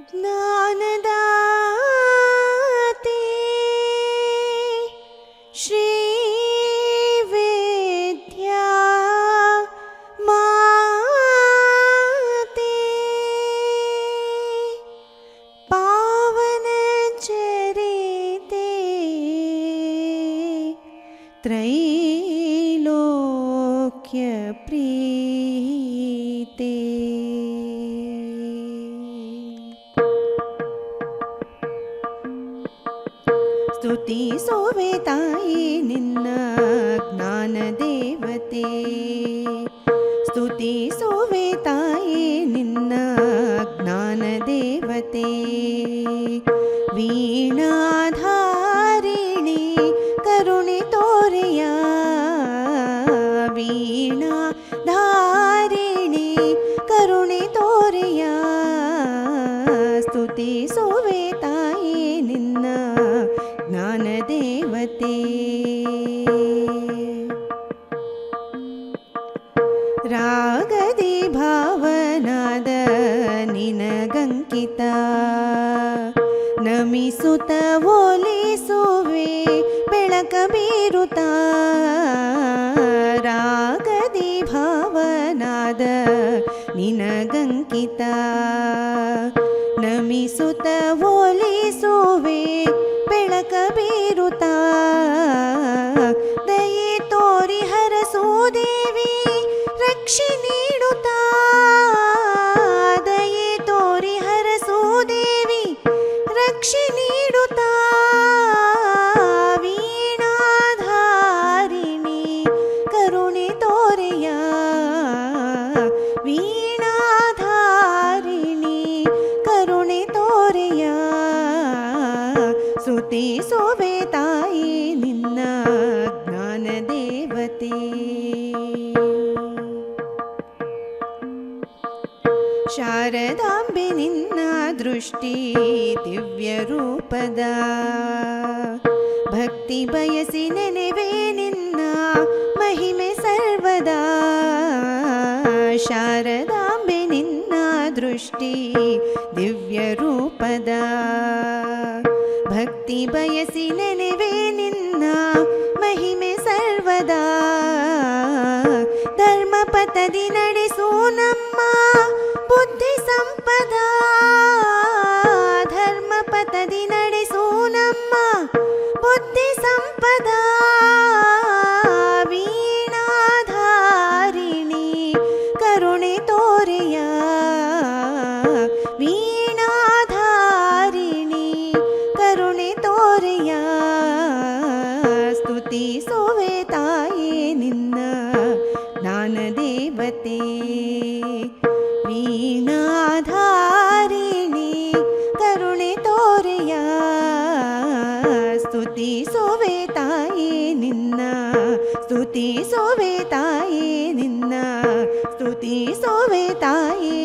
ಜ್ಞಾನದಾತೆ ಶ್ರೀ ವಿದ್ಯಾ ಮಾತೆ ಪಾವನ ಚರಿತೆ ತ್ರೈಲೋಕ್ಯ ಪ್ರೀತೆ ಸ್ತುತಿಸುವೆ ತಾಯಿ ನಿನ್ನ ಜ್ಞಾನ ದೇವತೆ, ಸ್ತುತಿಸುವೆ ತಾಯಿ ನಿನ್ನ ಜ್ಞಾನ ದೇವತೆ. ವೀಣಾಧಾರಿಣಿ ಕರುಣೆ ತೋರೆಯ, ವೀಣಾಧಾರಿಣಿ ಕರುಣೆ ತೋರೆಯ. ಸ್ತುತಿಸುವೆ ತಾಯಿ ನಿನ್ನ ಜ್ಞಾನ ದೇವತೆ. ರಾಗದಿ ಭಾವನಾದ ನಿನಗಂಕಿತ, ನಮಿಸುತ್ತ ಒಲಿಸುವೆ ಬೆಳಕ ಬೀರುತ್ತ. ರಾಗದಿ ಭಾವನಾದ ನಿನಗಂಕಿತ, ನಮಿಸುತ್ತ ಒಲಿಸುವೆ ಬೆಳಕ ಬೀರುತ್ತ. ದಯೆ ತೋರಿ ಹರಸು ದೇವಿ ರಕ್ಷೆ ನೀಡುತ್ತಾ, ದಯೆ ತೋರಿ ಹರಸು ದೇವಿ ರಕ್ಷೆ ನೀಡುತ್ತಾ. ವೀಣಾಧಾರಿಣಿ ಕರುಣೆ ತೋರೆಯ, ವೀಣಾಧಾರಿಣಿ ಕರುಣೆ ತೋರೆಯ. ಸ್ತುತಿಸುವೆ ತಾಯಿ ನಿನ್ನ ಜ್ಞಾನ ದೇವತೆ. ಶಾರದಾಂಬೆ ನಿನ್ನ ದೃಷ್ಟಿ ದಿವ್ಯ ರೂಪದ, ಭಕ್ತಿ ಬಯಸಿ ನೆನೆವೆ ನಿನ್ನ ಮಹಿಮೆ ಸರ್ವದಾ. ಶಾರದಾಂಬೆ ನಿನ್ನ ದೃಷ್ಟಿ ದಿವ್ಯ ರೂಪದ, ಭಕ್ತಿ ಬಯಸಿ ನೆನೆವೆ ನಿನ್ನ ಮಹಿಮೆ ಸರ್ವದಾ. ಧರ್ಮಪಥದಿ ನಡೆಸು ನಮ್ಮ ಬುದ್ಧಿ ಸಂಪದ, ಧರ್ಮಪಥದಿ ನಡೆಸು ನಮ್ಮ ಬುದ್ಧಿ ಸಂಪದ. ವೀಣಾಧಾರಿಣಿ ಕರುಣೆ ತೋರೆಯ, ವೀಣಾಧಾರಿಣಿ ಕರುಣೆ ತೋರೆಯ. ಸ್ತುತಿಸುವೆ ತಾಯಿ ನಿನ್ನ ಜ್ಞಾನ ದೇವತೆ. ವೀಣಾಧಾರಿಣಿ ಕರುಣೆ ತೋರೆಯ. ಸ್ತುತಿಸುವೆ ತಾಯಿ ನಿನ್ನ, ಸ್ತುತಿಸುವೆ ತಾಯಿ ನಿನ್ನ, ಸ್ತುತಿಸುವೆ ತಾಯಿ